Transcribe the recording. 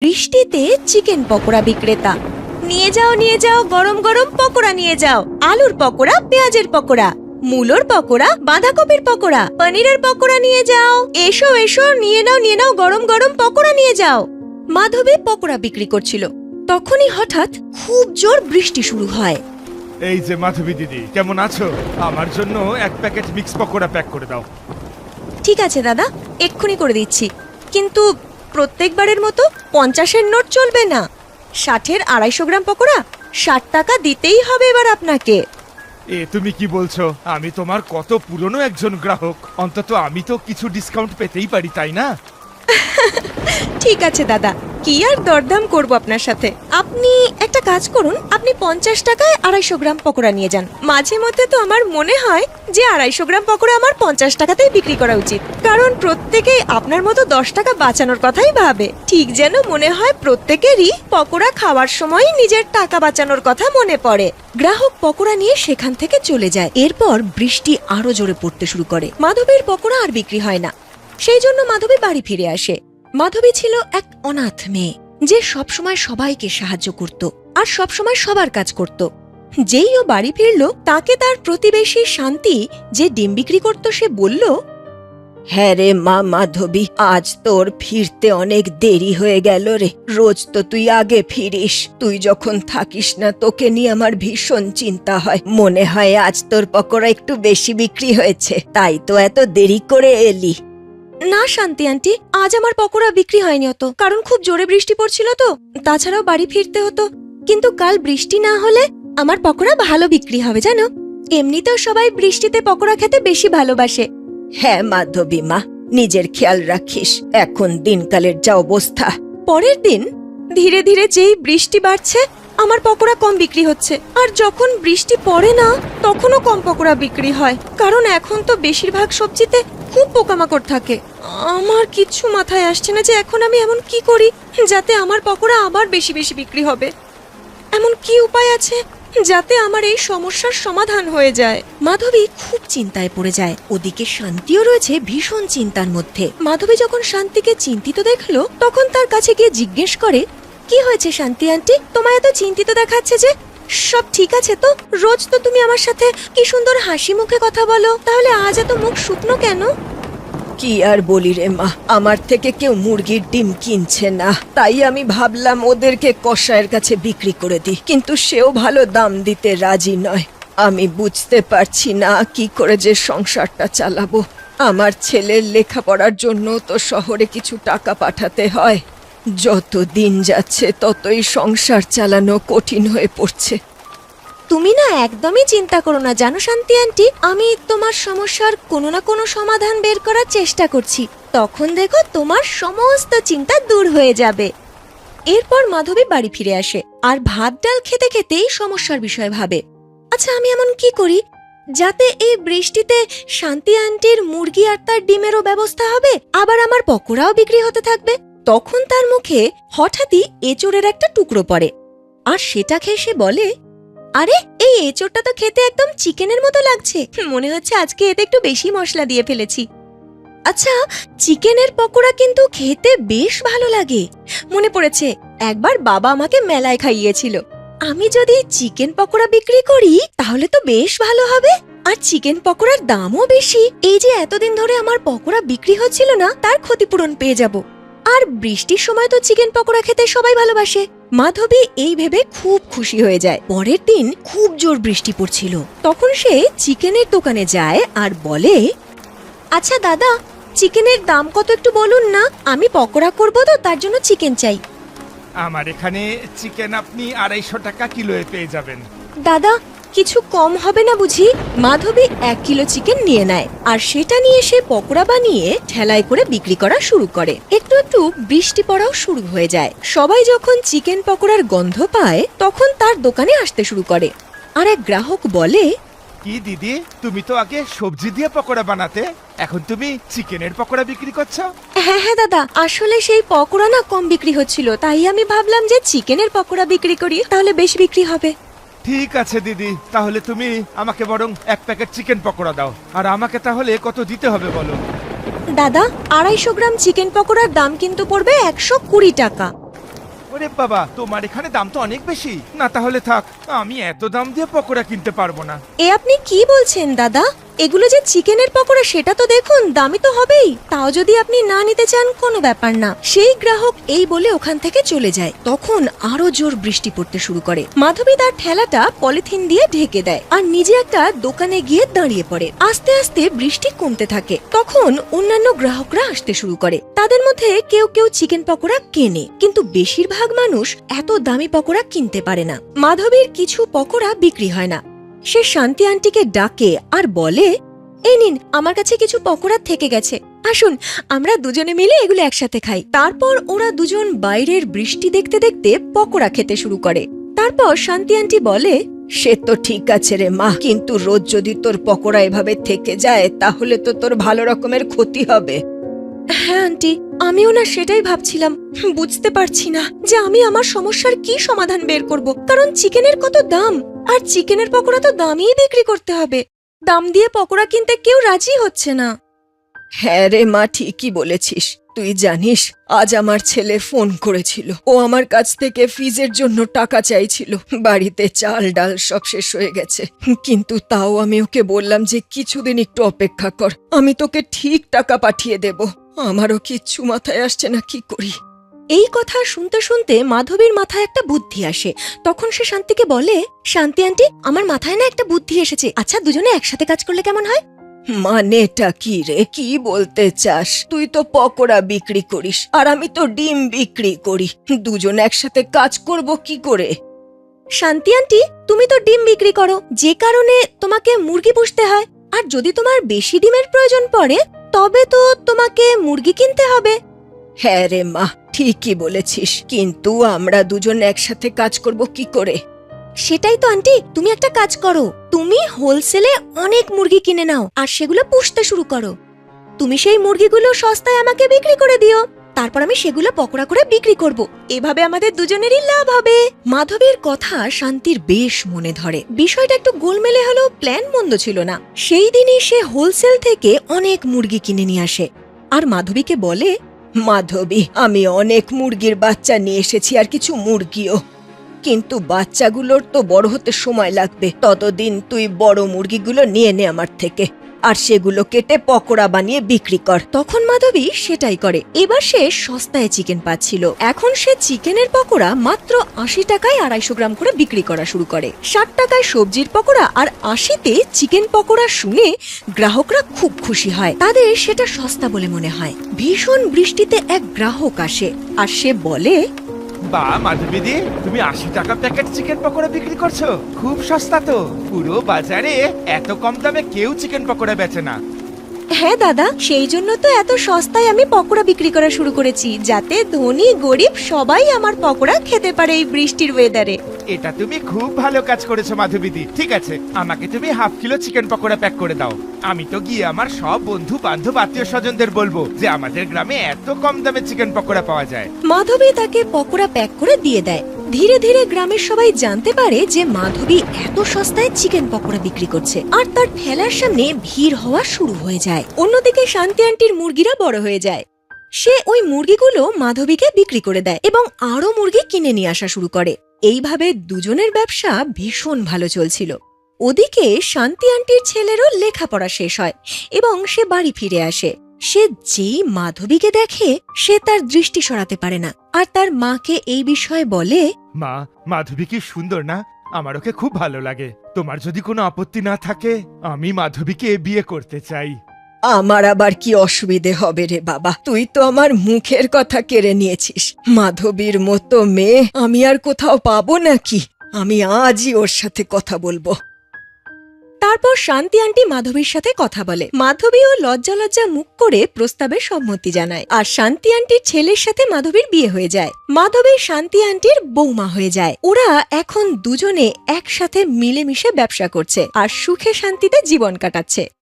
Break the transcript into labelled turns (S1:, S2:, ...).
S1: বৃষ্টিতে চিকেন পকোড়া বিক্রেতা। নিয়ে যাও গরম গরম পকোড়া নিয়ে যাও। আলুর পকোড়া, পেঁয়াজের পকোড়া, মূলোর পকোড়া, বাঁধাকপির পকোড়া, পনিরের পকোড়া নিয়ে যাও। এসো এসো, নিয়ে নাও গরম গরম পকোড়া নিয়ে যাও। মাধবী পকোড়া বিক্রি করছিল, তখনই হঠাৎ খুব জোর বৃষ্টি শুরু হয়।
S2: এই যে মাধবী দিদি, কেমন আছো? আমার জন্য এক প্যাকেট মিক্স পকোড়া প্যাক করে দাও।
S1: ঠিক আছে দাদা, এক্ষুনি করে দিচ্ছি। কিন্তু প্রত্যেকবারের মতো 50-এর নোট চলবে না। 60-এর 250 গ্রাম পকোড়া 60 টাকা দিতেই হবে এবার আপনাকে।
S2: এ তুমি কি বলছো? আমি তোমার কত পুরনো একজন গ্রাহক, অন্তত আমি তো কিছু ডিসকাউন্ট পেতেই পারি, তাই না?
S1: ঠিক আছে দাদা, কি আর দরদাম করব আপনার সাথে। আপনি একটা কাজ করুন, আপনি 50 টাকায় 250 গ্রাম পকোড়া নিয়ে যান। মাঝে মধ্যে তো আমার মনে হয় যে 250 গ্রাম পকোড়া আমার 50 টাকাতেই বিক্রি করা উচিত, কারণ প্রত্যেকেই আপনার মতো 10 টাকা বাঁচানোর কথাই ভাবে। ঠিক যেন মনে হয় প্রত্যেকেরই পকোড়া খাওয়ার সময় নিজের টাকা বাঁচানোর কথা মনে পড়ে। গ্রাহক পকোড়া নিয়ে সেখান থেকে চলে যায়। এরপর বৃষ্টি আরো জোরে পড়তে শুরু করে। মাধবীর পকোড়া আর বিক্রি হয় না, সেই জন্য মাধবী বাড়ি ফিরে আসে। মাধবী ছিল এক অনাথ মেয়ে, যে সবসময় সবাইকে সাহায্য করত আর সবসময় সবার কাজ করত। যেই ও বাড়ি ফিরল, তাকে তার প্রতিবেশী শান্তি, যে ডিম বিক্রি করত, সে বলল, হ্যাঁ রে মা মাধবী, আজ তোর ফিরতে অনেক দেরি হয়ে গেল রে। রোজ তো তুই আগে ফিরিস। তুই যখন থাকিস না, তোকে নিয়ে আমার ভীষণ চিন্তা হয়। মনে হয় আজ তোর পকোড়া একটু বেশি বিক্রি হয়েছে, তাই তো এত দেরি করে এলি। না শান্তি আন্টি, আজ আমার পকোড়া বিক্রি হয়নি অত, কারণ খুব জোরে বৃষ্টি পড়ছিল তো, তাছাড়াও বাড়ি ফিরতে হতো। কিন্তু কাল বৃষ্টি না হলে আমার পকোড়া ভালো বিক্রি হবে জানো। এমনিতেও সবাই বৃষ্টিতে পকোড়া খেতে বেশি ভালোবাসে। হ্যাঁ মাধবী মা, নিজের খেয়াল রাখিস। এখন দিনকালের যা অবস্থা। পরের দিন ধীরে ধীরে যেই বৃষ্টি বাড়ছে, আমার পকোড়া কম বিক্রি হচ্ছে। আর যখন বৃষ্টি পড়ে না, তখনও কম পকোড়া বিক্রি হয়, কারণ এখন তো বেশিরভাগ সবজিতে খুব পোকামাকড় থাকে। আমার কিচ্ছু মাথায় আসছে না যে এখন আমি এমন কি করি যাতে আমার পকোড়া আবার বেশি বেশি বিক্রি হবে। এমন কি উপায় আছে যাতে আমার এই সমস্যার সমাধান হয়ে যায়? মাধবী খুব চিন্তায় পড়ে যায়। ওদিকে শান্তিও রয়েছে ভীষণ চিন্তার মধ্যে। মাধবী যখন শান্তিকে চিন্তিত দেখলো, তখন তার কাছে গিয়ে জিজ্ঞেস করে, কি হয়েছে শান্তি আন্টি, তোমায় এত চিন্তিত দেখাচ্ছে যে? সব ঠিক আছে তো? রোজ তো তুমি আমার সাথে কি সুন্দর হাসি মুখে কথা বলো, তাহলে আজ এত মুখ শুকনো কেন? কি আর বলি রে মা, আমার থেকে কেউ মুরগির ডিম কিনছে না, তাই আমি ভাবলাম ওদেরকে কসাইয়ের কাছে বিক্রি করে দিই, কিন্তু সেও ভালো দাম দিতে রাজি নয়। আমি বুঝতে পারছি না কি করে যে সংসারটা চালাবো। আমার ছেলের লেখাপড়ার জন্য তো শহরে কিছু টাকা পাঠাতে হয়। যত দিন যাচ্ছে ততই সংসার চালানো কঠিন হয়ে পড়ছে। তুমি না একদমই চিন্তা করো না জানো শান্তি আন্টি, আমি তোমার সমস্যার কোনো না কোনো সমাধান বের করার চেষ্টা করছি। তখন দেখো তোমার সমস্ত চিন্তা দূর হয়ে যাবে। এরপর মাধবী বাড়ি ফিরে আসে আর ভাত ডাল খেতে খেতেই সমস্যার বিষয় ভাবে। আচ্ছা, আমি এমন কি করি যাতে এই বৃষ্টিতে শান্তি আন্টির মুরগি আর তার ডিমেরও ব্যবস্থা হবে, আবার আমার পকোড়াও বিক্রি হতে থাকবে। তখন তার মুখে হঠাৎই এঁচোড়ের একটা টুকরো পড়ে, আর সেটা খেয়ে সে বলে, আরে এই এঁচোড়টা তো খেতে একদম চিকেনের মতো লাগছে। মনে হচ্ছে আজকে এতে একটু বেশি মশলা দিয়ে ফেলেছি। আচ্ছা, চিকেনের পকোড়া কিন্তু খেতে বেশ ভালো লাগে। মনে পড়েছে, একবার বাবা আমাকে মেলায় খাইয়েছিল। আমি যদি চিকেন পকোড়া বিক্রি করি তাহলে তো বেশ ভালো হবে, আর চিকেন পকোড়ার দামও বেশি। এই যে এতদিন ধরে আমার পকোড়া বিক্রি হচ্ছিল না, তার ক্ষতিপূরণ পেয়ে যাব। আর বৃষ্টির সময় তো চিকেন পকোড়া খেতে সবাই ভালোবাসে। মাধবী এই ভেবে খুব খুশি হয়ে যায়। পরের দিন খুব জোর বৃষ্টি পড়ছিল, তখন সে চিকেনের দোকানে যায় আর বলে, আচ্ছা দাদা, চিকেনের দাম কত একটু বলুন না, আমি পকোড়া করবো তো, তার জন্য চিকেন চাই।
S2: আমার এখানে চিকেন আপনি 250 টাকা কিলোয় পেয়ে যাবেন।
S1: দাদা, কিছু কম হবে না বুঝি? মাধবী 1 কিলো চিকেন নিয়ে নেয়, আর সেটা নিয়ে সে পকোড়া বানিয়ে ঠেলায় করে বিক্রি করা শুরু করে। একটু একটু বৃষ্টি পড়াও শুরু হয়ে যায়। সবাই যখন চিকেন পকোড়ার গন্ধ পায়, তখন তার দোকানে আসতে শুরু করে। আর এক গ্রাহক বলে,
S2: কি দিদি, তুমি তো আগে সবজি দিয়ে পকোড়া বানাতে, এখন তুমি চিকেনের পকোড়া বিক্রি করছো?
S1: হ্যাঁ হ্যাঁ দাদা, আসলে সেই পকোড়া না কম বিক্রি হচ্ছিল, তাই আমি ভাবলাম যে চিকেনের পকোড়া বিক্রি করি, তাহলে বেশি বিক্রি হবে।
S2: ঠিক আছে দিদি, তাহলে তুমি আমাকে বরং 1 প্যাকেট চিকেন পকোড়া দাও। আর আমাকে তাহলে কত দিতে হবে বলো?
S1: দাদা, 250 গ্রাম চিকেন পকোড়ার দাম কিন্তু পড়বে 120 টাকা।
S2: ওরে বাবা, তোমার এখানে দাম তো অনেক বেশি। না তাহলে থাক, আমি এত দাম দিয়ে পকোড়া কিনতে পারবো না।
S1: এ আপনি কি বলছেন দাদা? এগুলো যে চিকেনের পকোড়া সেটা তো দেখুন, দামি তো হবেই। তাও যদি আপনি না নিতে চান কোনো ব্যাপার না। সেই গ্রাহক এই বলে ওখান থেকে চলে যায়। তখন আরো জোর বৃষ্টি পড়তে শুরু করে। মাধবী তার ঠেলাটা পলিথিন দিয়ে ঢেকে দেয় আর নিজে একটা দোকানে গিয়ে দাঁড়িয়ে পড়ে। আস্তে আস্তে বৃষ্টি কমতে থাকে। তখন অন্যান্য গ্রাহকরা আসতে শুরু করে। তাদের মধ্যে কেউ কেউ চিকেন পকোড়া কেনে, কিন্তু বেশিরভাগ মানুষ এত দামি পকোড়া কিনতে পারে না। মাধবীর কিছু পকোড়া বিক্রি হয় না। সে শান্তি আন্টিকে ডাকে আর বলে, এই নিন, আমার কাছে কিছু পকোড়া থেকে গেছে, আসুন আমরা দুজনে মিলে এগুলো একসাথে খাই। তারপর ওরা দুজন বাইরের বৃষ্টি দেখতে দেখতে পকোড়া খেতে শুরু করে। তারপর শান্তি আন্টি বলে, সে তো ঠিক আছে রে মা, কিন্তু রোজ যদি তোর পকোড়া এভাবে থেকে যায় তাহলে তো তোর ভালো রকমের ক্ষতি হবে। হ্যাঁ আন্টি, আমিও না সেটাই ভাবছিলাম। বুঝতে পারছি না যে আমি আমার সমস্যার কি সমাধান বের করব, কারণ চিকেনের কত দাম, আর চিকেনের পকোড়া তো দামিই বিক্রি করতে হবে। দাম দিয়ে পকোড়া কিনতে কেউ রাজি হচ্ছে না। হ্যাঁ রে মা, ঠিকই বলেছিস। তুই জানিস, আজ আমার ছেলে ফোন করেছিল। ও আমার কাছ থেকে ফিজের জন্য টাকা চাইছিল। বাড়িতে চাল ডাল সব শেষ হয়ে গেছে, কিন্তু তাও আমি ওকে বললাম যে কিছুদিন একটু অপেক্ষা কর, আমি তোকে ঠিক টাকা পাঠিয়ে দেব। আমারও কিচ্ছু মাথায় আসছে না, কি করি। এই কথা শুনতে শুনতে মাধবীর মাথায় একটা বুদ্ধি আসে। তখন সে শান্তিকে বলে, শান্তি আন্টি, আমার মাথায় না একটা বুদ্ধি এসেছে। আচ্ছা, দুজনে একসাথে কাজ করলে কেমন হয়? মানেটা কি রে, কি বলতে চাস? তুই তো পকোড়া বিক্রি করিস আর আমি তো ডিম বিক্রি করি, দুজন একসাথে কাজ করব কি করে? শান্তি আন্টি, তুমি তো ডিম বিক্রি করো, যে কারণে তোমাকে মুরগি পুষতে হয়। আর যদি তোমার বেশি ডিমের প্রয়োজন পড়ে তবে তো তোমাকে মুরগি কিনতে হবে। হ্যাঁ রে মা, ঠিকই বলেছিস, কিন্তু আমরা দুজন একসাথে কাজ করব কি করে? সেটাই তো আন্টি, তুমি একটা কাজ করো, তুমি হোলসেলে অনেক মুরগি কিনে নাও আর সেগুলো পুষতে শুরু করো। তুমি সেই মুরগিগুলো সস্তায় আমাকে বিক্রি করে দিও, তারপর আমি সেগুলো পকোড়া করে বিক্রি করব। এভাবে আমাদের দুজনেরই লাভ হবে। মাধবীর কথা শান্তির বেশ মনে ধরে। বিষয়টা একটু গোলমেলে হলেও প্ল্যান মন্দ ছিল না। সেই দিনই সে হোলসেল থেকে অনেক মুরগি কিনে নিয়ে আসে আর মাধবীকে বলে, মাধবী, আমি অনেক মুরগির বাচ্চা নিয়ে এসেছি আর কিছু মুরগিও, কিন্তু বাচ্চাগুলোর তো বড় হতে সময় লাগবে। ততদিন তুই বড় মুরগিগুলো নিয়ে নে আমার থেকে, আর সেগুলো কেটে পকোড়া বানিয়ে বিক্রি কর। তখন মাধবী সেটাই করে। এবার সে সস্তায় চিকেন পাচ্ছিল। এখন সে চিকেনের পকোড়া মাত্র ৮০ টাকায় ২৫০ গ্রাম করে বিক্রি করা শুরু করে। ৬০ টাকায় সবজির পকোড়া আর ৮০-তে চিকেন পকোড়া শুনে গ্রাহকরা খুব খুশি হয়। তাদের সেটা সস্তা বলে মনে হয়। ভীষণ বৃষ্টিতে এক গ্রাহক আসে আর সে বলে,
S2: বা মাধবীদি, তুমি ৮০ টাকা প্যাকেট চিকেন পকোড়া বিক্রি করছো, খুব সস্তা তো। পুরো বাজারে এত কম দামে কেউ চিকেন পকোড়া বেচে না।
S1: হ্যাঁ দাদা, সেই জন্য তো এত সস্তায় আমি পকোড়া বিক্রি করা শুরু করেছি, যাতে ধনী গরিব সবাই আমার পকোড়া খেতে পারে এই বৃষ্টির ওয়েদারে।
S2: এটা তুমি খুব ভালো কাজ করেছো মাধবীদি। ঠিক আছে, আমাকে তুমি ½ কিলো চিকেন পকোড়া প্যাক করে দাও। আমি তো গিয়ে আমার সব বন্ধু বান্ধব আত্মীয় স্বজনদের বলবো যে আমাদের গ্রামে এত কম দামে চিকেন পকোড়া পাওয়া যায়।
S1: মাধবী তাকে পকোড়া প্যাক করে দিয়ে দেয়। ধীরে ধীরে গ্রামের সবাই জানতে পারে যে মাধবী এত সস্তায় চিকেন পকোড়া বিক্রি করছে, আর তার ঠেলার সামনে ভিড় হওয়া শুরু হয়ে যায়। অন্যদিকে শান্তি আন্টির মুরগিরা বড় হয়ে যায়। সে ওই মুরগিগুলো মাধবীকে বিক্রি করে দেয় এবং আরো মুরগি কিনে নিয়ে আসা শুরু করে। এইভাবে দুজনের ব্যবসা ভীষণ ভালো চলছিল। ওদিকে শান্তি আন্টির ছেলেরও লেখাপড়া শেষ হয় এবং সে বাড়ি ফিরে আসে। সে যেই মাধবীকে দেখে সে তার দৃষ্টি সরাতে পারে না, আর তার মাকে এই বিষয়ে বলে,
S2: মা, মাধবী কি সুন্দর না? আমার ওকে খুব ভালো লাগে। তোমার যদি কোনো আপত্তি না থাকে, আমি মাধবীকে বিয়ে করতে চাই।
S1: আমার আবার কি অসুবিধে হবে রে বাবা, তুই তো আমার মুখের কথা কেড়ে নিয়েছিস। মাধবীর মতো মেয়ে আমি আর কোথাও পাবো নাকি? আমি আজই ওর সাথে কথা বলবো। তারপর শান্তি আন্টি মাধবীর সাথে কথা বলে। মাধবীও লজ্জা লজ্জা মুখ করে প্রস্তাবে সম্মতি জানায়, আর শান্তি আন্টির ছেলের সাথে মাধবীর বিয়ে হয়ে যায়। মাধবী শান্তি আন্টির বৌমা হয়ে যায়। ওরা এখন দুজনে একসাথে মিলেমিশে ব্যবসা করছে আর সুখে শান্তিতে জীবন কাটাচ্ছে।